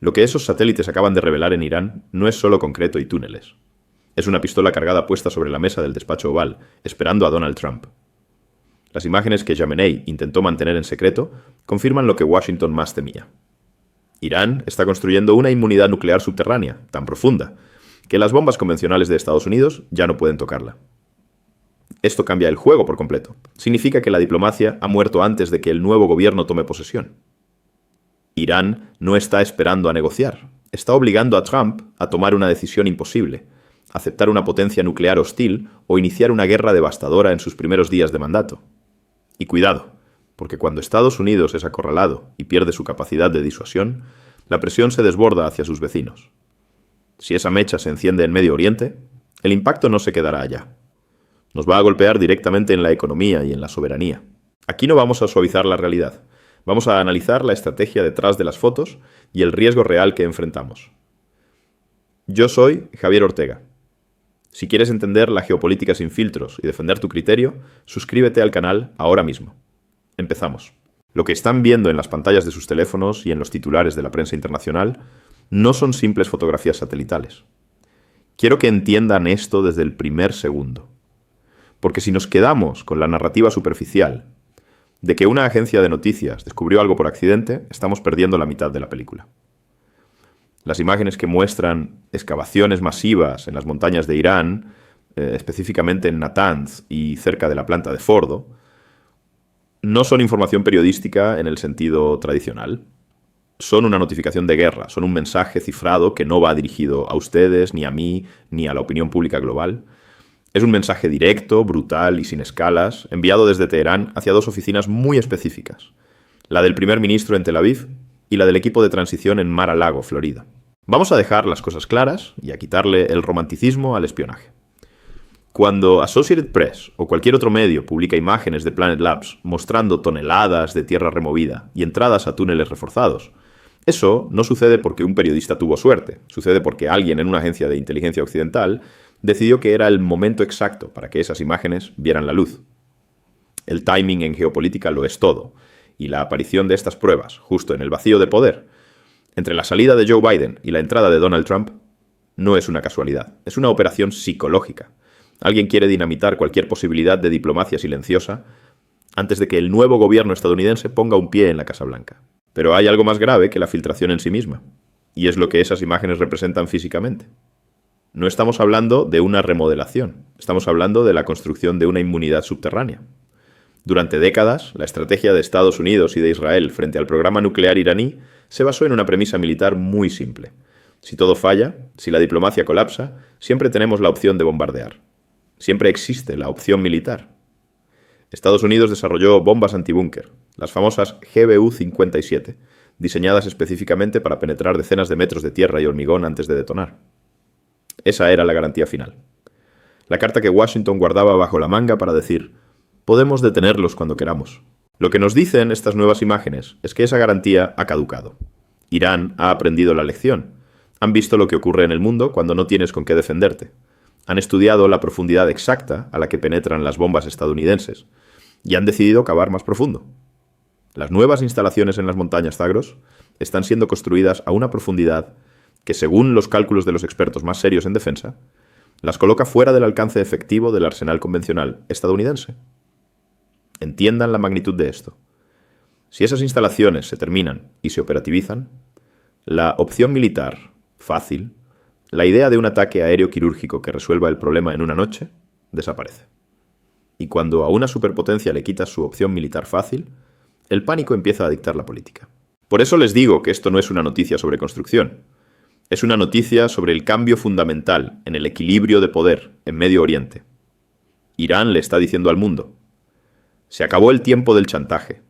Lo que esos satélites acaban de revelar en Irán no es solo concreto y túneles. Es una pistola cargada puesta sobre la mesa del despacho Oval, esperando a Donald Trump. Las imágenes que Jamenei intentó mantener en secreto confirman lo que Washington más temía. Irán está construyendo una inmunidad nuclear subterránea, tan profunda, que las bombas convencionales de Estados Unidos ya no pueden tocarla. Esto cambia el juego por completo. Significa que la diplomacia ha muerto antes de que el nuevo gobierno tome posesión. Irán no está esperando a negociar. Está obligando a Trump a tomar una decisión imposible, aceptar una potencia nuclear hostil o iniciar una guerra devastadora en sus primeros días de mandato. Y cuidado, porque cuando Estados Unidos es acorralado y pierde su capacidad de disuasión, la presión se desborda hacia sus vecinos. Si esa mecha se enciende en Medio Oriente, el impacto no se quedará allá. Nos va a golpear directamente en la economía y en la soberanía. Aquí no vamos a suavizar la realidad. Vamos a analizar la estrategia detrás de las fotos y el riesgo real que enfrentamos. Yo soy Javier Ortega. Si quieres entender la geopolítica sin filtros y defender tu criterio, suscríbete al canal ahora mismo. Empezamos. Lo que están viendo en las pantallas de sus teléfonos y en los titulares de la prensa internacional no son simples fotografías satelitales. Quiero que entiendan esto desde el primer segundo. Porque si nos quedamos con la narrativa superficial de que una agencia de noticias descubrió algo por accidente, estamos perdiendo la mitad de la película. Las imágenes que muestran excavaciones masivas en las montañas de Irán, específicamente en Natanz y cerca de la planta de Fordo, no son información periodística en el sentido tradicional. Son una notificación de guerra, son un mensaje cifrado que no va dirigido a ustedes, ni a mí, ni a la opinión pública global. Es un mensaje directo, brutal y sin escalas, enviado desde Teherán hacia dos oficinas muy específicas, la del primer ministro en Tel Aviv y la del equipo de transición en Mar-a-Lago, Florida. Vamos a dejar las cosas claras y a quitarle el romanticismo al espionaje. Cuando Associated Press o cualquier otro medio publica imágenes de Planet Labs mostrando toneladas de tierra removida y entradas a túneles reforzados, eso no sucede porque un periodista tuvo suerte, sucede porque alguien en una agencia de inteligencia occidental decidió que era el momento exacto para que esas imágenes vieran la luz. El timing en geopolítica lo es todo, y la aparición de estas pruebas, justo en el vacío de poder, entre la salida de Joe Biden y la entrada de Donald Trump, no es una casualidad, es una operación psicológica. Alguien quiere dinamitar cualquier posibilidad de diplomacia silenciosa antes de que el nuevo gobierno estadounidense ponga un pie en la Casa Blanca. Pero hay algo más grave que la filtración en sí misma, y es lo que esas imágenes representan físicamente. No estamos hablando de una remodelación, estamos hablando de la construcción de una inmunidad subterránea. Durante décadas, la estrategia de Estados Unidos y de Israel frente al programa nuclear iraní se basó en una premisa militar muy simple. Si todo falla, si la diplomacia colapsa, siempre tenemos la opción de bombardear. Siempre existe la opción militar. Estados Unidos desarrolló bombas antibúnker, las famosas GBU-57, diseñadas específicamente para penetrar decenas de metros de tierra y hormigón antes de detonar. Esa era la garantía final. La carta que Washington guardaba bajo la manga para decir: podemos detenerlos cuando queramos. Lo que nos dicen estas nuevas imágenes es que esa garantía ha caducado. Irán ha aprendido la lección. Han visto lo que ocurre en el mundo cuando no tienes con qué defenderte. Han estudiado la profundidad exacta a la que penetran las bombas estadounidenses y han decidido cavar más profundo. Las nuevas instalaciones en las montañas Zagros están siendo construidas a una profundidad que, según los cálculos de los expertos más serios en defensa, las coloca fuera del alcance efectivo del arsenal convencional estadounidense. Entiendan la magnitud de esto. Si esas instalaciones se terminan y se operativizan, la opción militar fácil, la idea de un ataque aéreo quirúrgico que resuelva el problema en una noche, desaparece. Y cuando a una superpotencia le quitas su opción militar fácil, el pánico empieza a dictar la política. Por eso les digo que esto no es una noticia sobre construcción. Es una noticia sobre el cambio fundamental en el equilibrio de poder en Medio Oriente. Irán le está diciendo al mundo: se acabó el tiempo del chantaje.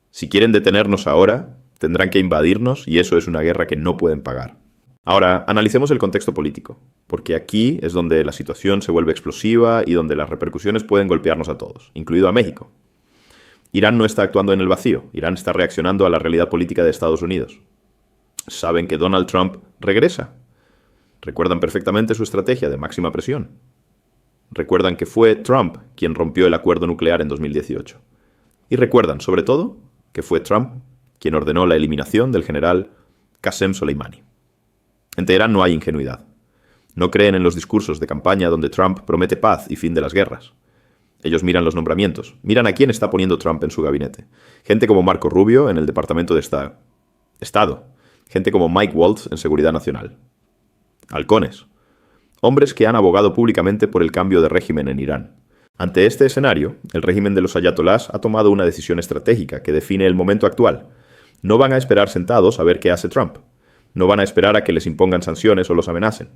Si quieren detenernos ahora, tendrán que invadirnos y eso es una guerra que no pueden pagar. Ahora, analicemos el contexto político, porque aquí es donde la situación se vuelve explosiva y donde las repercusiones pueden golpearnos a todos, incluido a México. Irán no está actuando en el vacío, Irán está reaccionando a la realidad política de Estados Unidos. Saben que Donald Trump regresa. Recuerdan perfectamente su estrategia de máxima presión. Recuerdan que fue Trump quien rompió el acuerdo nuclear en 2018. Y recuerdan, sobre todo, que fue Trump quien ordenó la eliminación del general Qasem Soleimani. En Teherán no hay ingenuidad. No creen en los discursos de campaña donde Trump promete paz y fin de las guerras. Ellos miran los nombramientos, miran a quién está poniendo Trump en su gabinete. Gente como Marco Rubio en el Departamento de Estado. Gente como Mike Waltz en Seguridad Nacional. Halcones. Hombres que han abogado públicamente por el cambio de régimen en Irán. Ante este escenario, el régimen de los ayatolás ha tomado una decisión estratégica que define el momento actual. No van a esperar sentados a ver qué hace Trump. No van a esperar a que les impongan sanciones o los amenacen.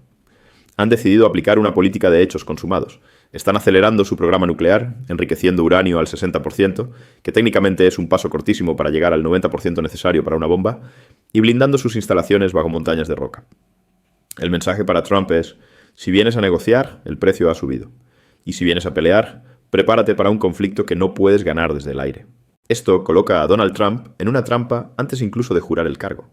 Han decidido aplicar una política de hechos consumados. Están acelerando su programa nuclear, enriqueciendo uranio al 60%, que técnicamente es un paso cortísimo para llegar al 90% necesario para una bomba, y blindando sus instalaciones bajo montañas de roca. El mensaje para Trump es: si vienes a negociar, el precio ha subido. Y si vienes a pelear, prepárate para un conflicto que no puedes ganar desde el aire. Esto coloca a Donald Trump en una trampa antes incluso de jurar el cargo.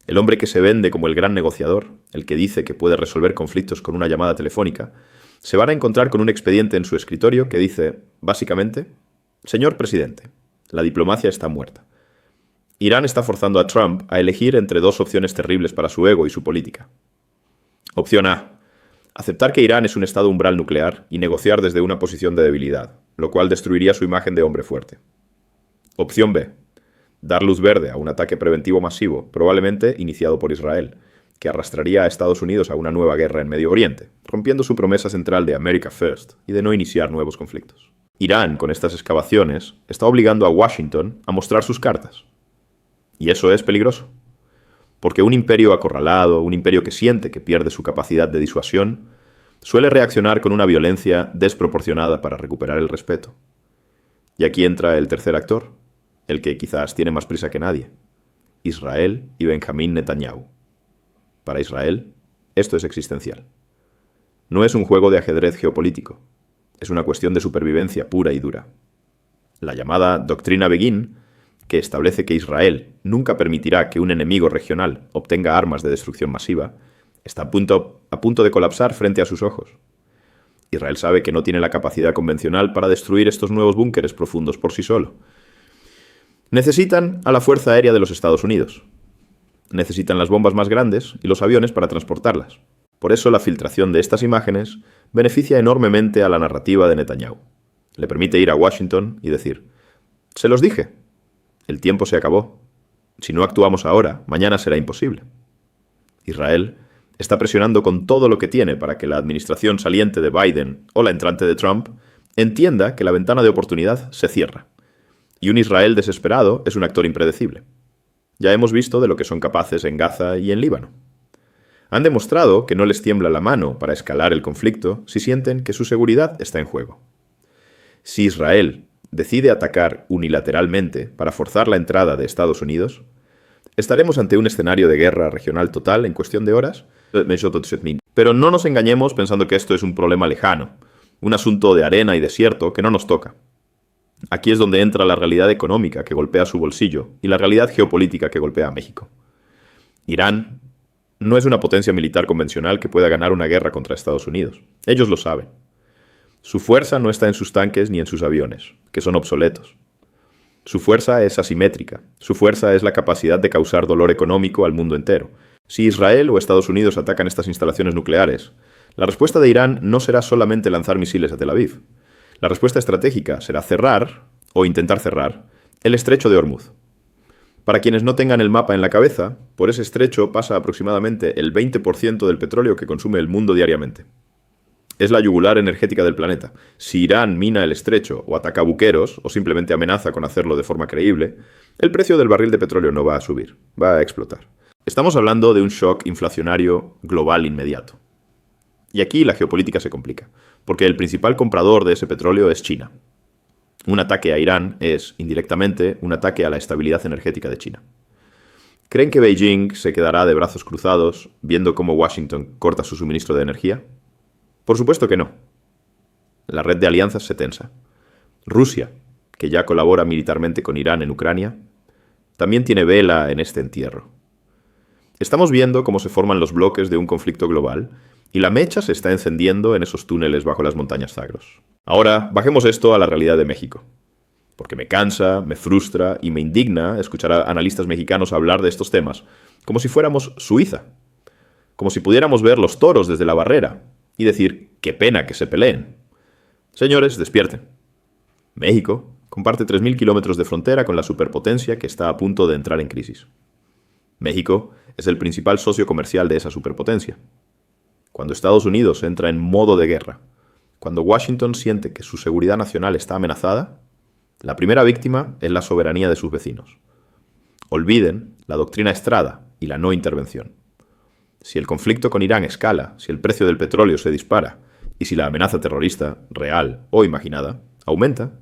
El hombre que se vende como el gran negociador, el que dice que puede resolver conflictos con una llamada telefónica, se van a encontrar con un expediente en su escritorio que dice, básicamente: señor presidente, la diplomacia está muerta. Irán está forzando a Trump a elegir entre dos opciones terribles para su ego y su política. Opción A: aceptar que Irán es un estado umbral nuclear y negociar desde una posición de debilidad, lo cual destruiría su imagen de hombre fuerte. Opción B: dar luz verde a un ataque preventivo masivo, probablemente iniciado por Israel, que arrastraría a Estados Unidos a una nueva guerra en Medio Oriente, rompiendo su promesa central de America First y de no iniciar nuevos conflictos. Irán, con estas excavaciones, está obligando a Washington a mostrar sus cartas. Y eso es peligroso. Porque un imperio acorralado, un imperio que siente que pierde su capacidad de disuasión, suele reaccionar con una violencia desproporcionada para recuperar el respeto. Y aquí entra el tercer actor, el que quizás tiene más prisa que nadie: Israel y Benjamín Netanyahu. Para Israel, esto es existencial. No es un juego de ajedrez geopolítico, es una cuestión de supervivencia pura y dura. La llamada Doctrina Begin, que establece que Israel nunca permitirá que un enemigo regional obtenga armas de destrucción masiva, está a punto de colapsar frente a sus ojos. Israel sabe que no tiene la capacidad convencional para destruir estos nuevos búnkeres profundos por sí solo. Necesitan a la Fuerza Aérea de los Estados Unidos. Necesitan las bombas más grandes y los aviones para transportarlas. Por eso la filtración de estas imágenes beneficia enormemente a la narrativa de Netanyahu. Le permite ir a Washington y decir: «Se los dije. El tiempo se acabó. Si no actuamos ahora, mañana será imposible». Israel está presionando con todo lo que tiene para que la administración saliente de Biden o la entrante de Trump entienda que la ventana de oportunidad se cierra. Y un Israel desesperado es un actor impredecible. Ya hemos visto de lo que son capaces en Gaza y en Líbano. Han demostrado que no les tiembla la mano para escalar el conflicto si sienten que su seguridad está en juego. Si Israel decide atacar unilateralmente para forzar la entrada de Estados Unidos, estaremos ante un escenario de guerra regional total en cuestión de horas. Pero no nos engañemos pensando que esto es un problema lejano, un asunto de arena y desierto que no nos toca. Aquí es donde entra la realidad económica que golpea su bolsillo y la realidad geopolítica que golpea a México. Irán no es una potencia militar convencional que pueda ganar una guerra contra Estados Unidos. Ellos lo saben. Su fuerza no está en sus tanques ni en sus aviones, que son obsoletos. Su fuerza es asimétrica. Su fuerza es la capacidad de causar dolor económico al mundo entero. Si Israel o Estados Unidos atacan estas instalaciones nucleares, la respuesta de Irán no será solamente lanzar misiles a Tel Aviv. La respuesta estratégica será cerrar, o intentar cerrar, el estrecho de Hormuz. Para quienes no tengan el mapa en la cabeza, por ese estrecho pasa aproximadamente el 20% del petróleo que consume el mundo diariamente. Es la yugular energética del planeta. Si Irán mina el estrecho o ataca buqueros, o simplemente amenaza con hacerlo de forma creíble, el precio del barril de petróleo no va a subir, va a explotar. Estamos hablando de un shock inflacionario global inmediato. Y aquí la geopolítica se complica, porque el principal comprador de ese petróleo es China. Un ataque a Irán es, indirectamente, un ataque a la estabilidad energética de China. ¿Creen que Beijing se quedará de brazos cruzados viendo cómo Washington corta su suministro de energía? Por supuesto que no. La red de alianzas se tensa. Rusia, que ya colabora militarmente con Irán en Ucrania, también tiene vela en este entierro. Estamos viendo cómo se forman los bloques de un conflicto global y la mecha se está encendiendo en esos túneles bajo las montañas Zagros. Ahora, bajemos esto a la realidad de México. porque me cansa, me frustra y me indigna escuchar a analistas mexicanos hablar de estos temas como si fuéramos Suiza, como si pudiéramos ver los toros desde la barrera y decir, qué pena que se peleen. Señores, despierten. México comparte 3.000 kilómetros de frontera con la superpotencia que está a punto de entrar en crisis. México es el principal socio comercial de esa superpotencia. Cuando Estados Unidos entra en modo de guerra, cuando Washington siente que su seguridad nacional está amenazada, la primera víctima es la soberanía de sus vecinos. Olviden la doctrina Estrada y la no intervención. Si el conflicto con Irán escala, si el precio del petróleo se dispara y si la amenaza terrorista, real o imaginada, aumenta,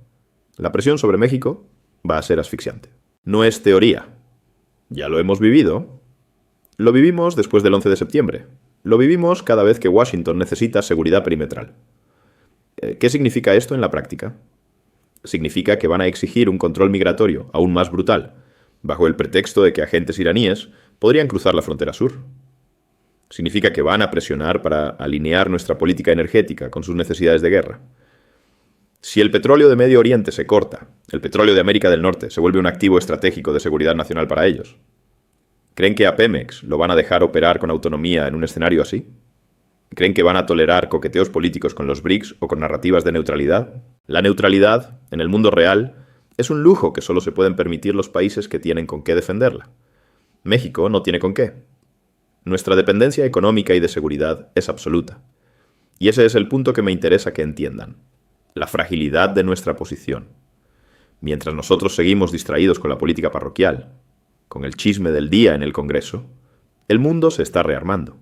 la presión sobre México va a ser asfixiante. No es teoría. Ya lo hemos vivido. Lo vivimos después del 11 de septiembre. Lo vivimos cada vez que Washington necesita seguridad perimetral. ¿Qué significa esto en la práctica? Significa que van a exigir un control migratorio aún más brutal, bajo el pretexto de que agentes iraníes podrían cruzar la frontera sur. Significa que van a presionar para alinear nuestra política energética con sus necesidades de guerra. Si el petróleo de Medio Oriente se corta, el petróleo de América del Norte se vuelve un activo estratégico de seguridad nacional para ellos. ¿Creen que a Pemex lo van a dejar operar con autonomía en un escenario así? ¿Creen que van a tolerar coqueteos políticos con los BRICS o con narrativas de neutralidad? La neutralidad, en el mundo real, es un lujo que solo se pueden permitir los países que tienen con qué defenderla. México no tiene con qué. Nuestra dependencia económica y de seguridad es absoluta. Y ese es el punto que me interesa que entiendan. La fragilidad de nuestra posición. Mientras nosotros seguimos distraídos con la política parroquial, con el chisme del día en el Congreso, el mundo se está rearmando.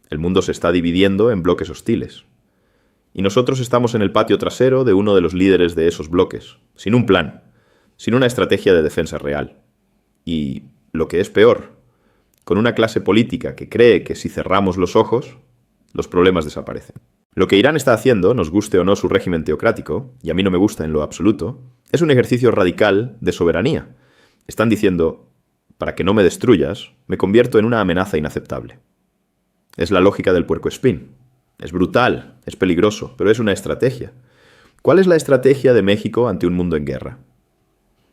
El mundo se está dividiendo en bloques hostiles. Y nosotros estamos en el patio trasero de uno de los líderes de esos bloques, sin un plan, sin una estrategia de defensa real. Y, lo que es peor, con una clase política que cree que si cerramos los ojos, los problemas desaparecen. Lo que Irán está haciendo, nos guste o no su régimen teocrático, y a mí no me gusta en lo absoluto, es un ejercicio radical de soberanía. Están diciendo, para que no me destruyas, me convierto en una amenaza inaceptable. Es la lógica del puercoespín. Es brutal, es peligroso, pero es una estrategia. ¿Cuál es la estrategia de México ante un mundo en guerra?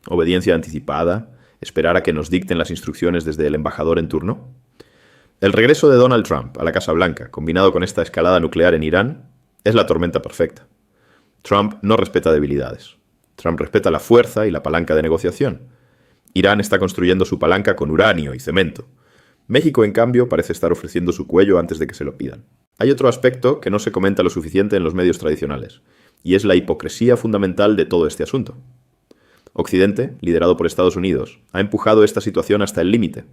¿Obediencia anticipada? ¿Esperar a que nos dicten las instrucciones desde el embajador en turno? El regreso de Donald Trump a la Casa Blanca, combinado con esta escalada nuclear en Irán, es la tormenta perfecta. Trump no respeta debilidades. Trump respeta la fuerza y la palanca de negociación. Irán está construyendo su palanca con uranio y cemento. México, en cambio, parece estar ofreciendo su cuello antes de que se lo pidan. Hay otro aspecto que no se comenta lo suficiente en los medios tradicionales, y es la hipocresía fundamental de todo este asunto. Occidente, liderado por Estados Unidos, ha empujado esta situación hasta el límite.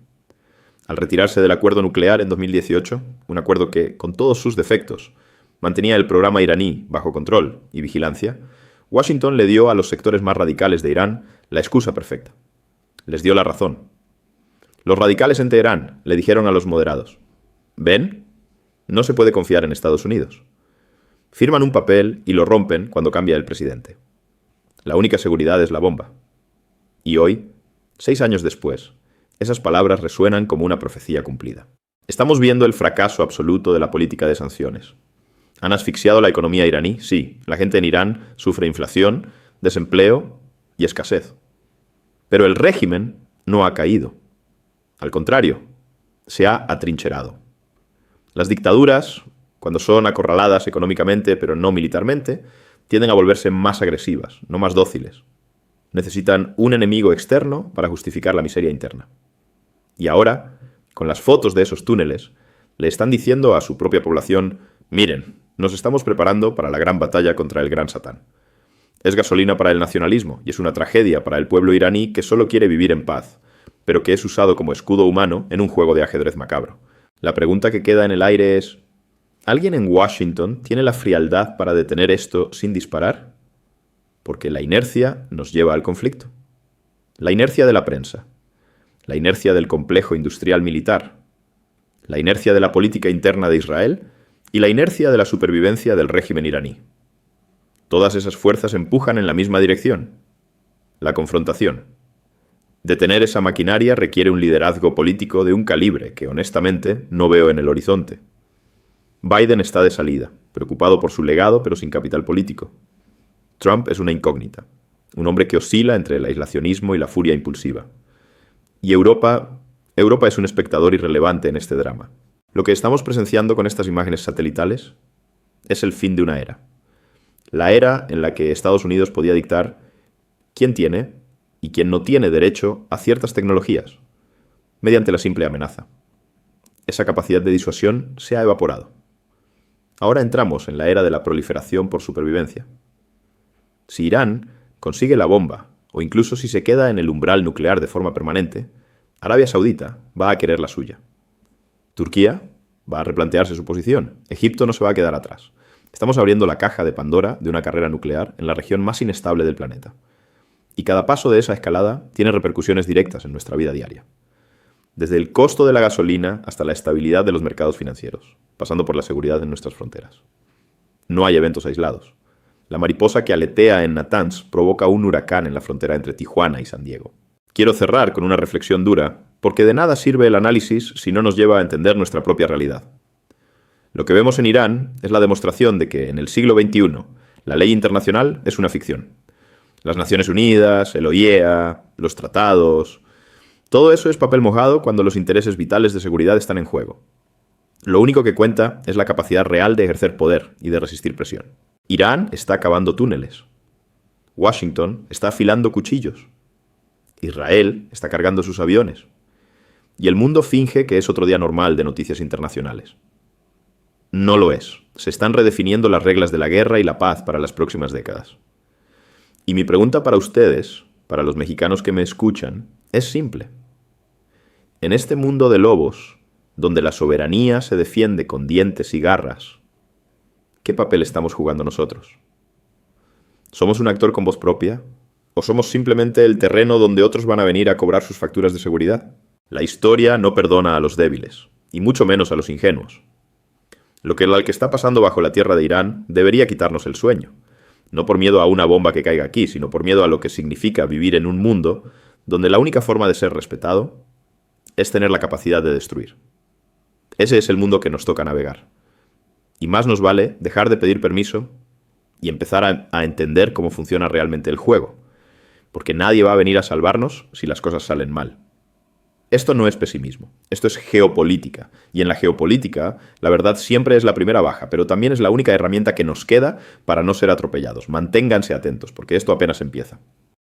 Al retirarse del acuerdo nuclear en 2018, un acuerdo que, con todos sus defectos, mantenía el programa iraní bajo control y vigilancia, Washington le dio a los sectores más radicales de Irán la excusa perfecta. Les dio la razón. Los radicales en Teherán le dijeron a los moderados, ¿ven? No se puede confiar en Estados Unidos. Firman un papel y lo rompen cuando cambia el presidente. La única seguridad es la bomba. Y hoy, 6 años después, esas palabras resuenan como una profecía cumplida. Estamos viendo el fracaso absoluto de la política de sanciones. ¿Han asfixiado la economía iraní? Sí, la gente en Irán sufre inflación, desempleo y escasez. Pero el régimen no ha caído. Al contrario, se ha atrincherado. Las dictaduras, cuando son acorraladas económicamente pero no militarmente, tienden a volverse más agresivas, no más dóciles. Necesitan un enemigo externo para justificar la miseria interna. Y ahora, con las fotos de esos túneles, le están diciendo a su propia población, miren, nos estamos preparando para la gran batalla contra el gran Satán. Es gasolina para el nacionalismo y es una tragedia para el pueblo iraní que solo quiere vivir en paz, pero que es usado como escudo humano en un juego de ajedrez macabro. La pregunta que queda en el aire es, ¿alguien en Washington tiene la frialdad para detener esto sin disparar? Porque la inercia nos lleva al conflicto. La inercia de la prensa, la inercia del complejo industrial militar, la inercia de la política interna de Israel y la inercia de la supervivencia del régimen iraní. Todas esas fuerzas empujan en la misma dirección, la confrontación. Detener esa maquinaria requiere un liderazgo político de un calibre que, honestamente, no veo en el horizonte. Biden está de salida, preocupado por su legado pero sin capital político. Trump es una incógnita. un hombre que oscila entre el aislacionismo y la furia impulsiva. Y Europa es un espectador irrelevante en este drama. Lo que estamos presenciando con estas imágenes satelitales es el fin de una era. La era en la que Estados Unidos podía dictar quién tiene y quién no tiene derecho a ciertas tecnologías, mediante la simple amenaza. Esa capacidad de disuasión se ha evaporado. Ahora entramos en la era de la proliferación por supervivencia. Si Irán consigue la bomba, o incluso si se queda en el umbral nuclear de forma permanente, Arabia Saudita va a querer la suya. Turquía va a replantearse su posición. Egipto no se va a quedar atrás. Estamos abriendo la caja de Pandora de una carrera nuclear en la región más inestable del planeta. Y cada paso de esa escalada tiene repercusiones directas en nuestra vida diaria. Desde el costo de la gasolina hasta la estabilidad de los mercados financieros, pasando por la seguridad en nuestras fronteras. No hay eventos aislados. La mariposa que aletea en Natanz provoca un huracán en la frontera entre Tijuana y San Diego. Quiero cerrar con una reflexión dura, porque de nada sirve el análisis si no nos lleva a entender nuestra propia realidad. Lo que vemos en Irán es la demostración de que en el siglo XXI la ley internacional es una ficción. Las Naciones Unidas, el OIEA, los tratados... Todo eso es papel mojado cuando los intereses vitales de seguridad están en juego. Lo único que cuenta es la capacidad real de ejercer poder y de resistir presión. Irán está cavando túneles. Washington está afilando cuchillos. Israel está cargando sus aviones. Y el mundo finge que es otro día normal de noticias internacionales. No lo es. Se están redefiniendo las reglas de la guerra y la paz para las próximas décadas. Y mi pregunta para ustedes, para los mexicanos que me escuchan, es simple. En este mundo de lobos, donde la soberanía se defiende con dientes y garras, ¿qué papel estamos jugando nosotros? ¿Somos un actor con voz propia? ¿O somos simplemente el terreno donde otros van a venir a cobrar sus facturas de seguridad? La historia no perdona a los débiles, y mucho menos a los ingenuos. Lo que está pasando bajo la tierra de Irán debería quitarnos el sueño. No por miedo a una bomba que caiga aquí, sino por miedo a lo que significa vivir en un mundo donde la única forma de ser respetado es tener la capacidad de destruir. Ese es el mundo que nos toca navegar. Y más nos vale dejar de pedir permiso y empezar a entender cómo funciona realmente el juego. Porque nadie va a venir a salvarnos si las cosas salen mal. Esto no es pesimismo, esto es geopolítica. Y en la geopolítica, la verdad siempre es la primera baja, pero también es la única herramienta que nos queda para no ser atropellados. Manténganse atentos, porque esto apenas empieza.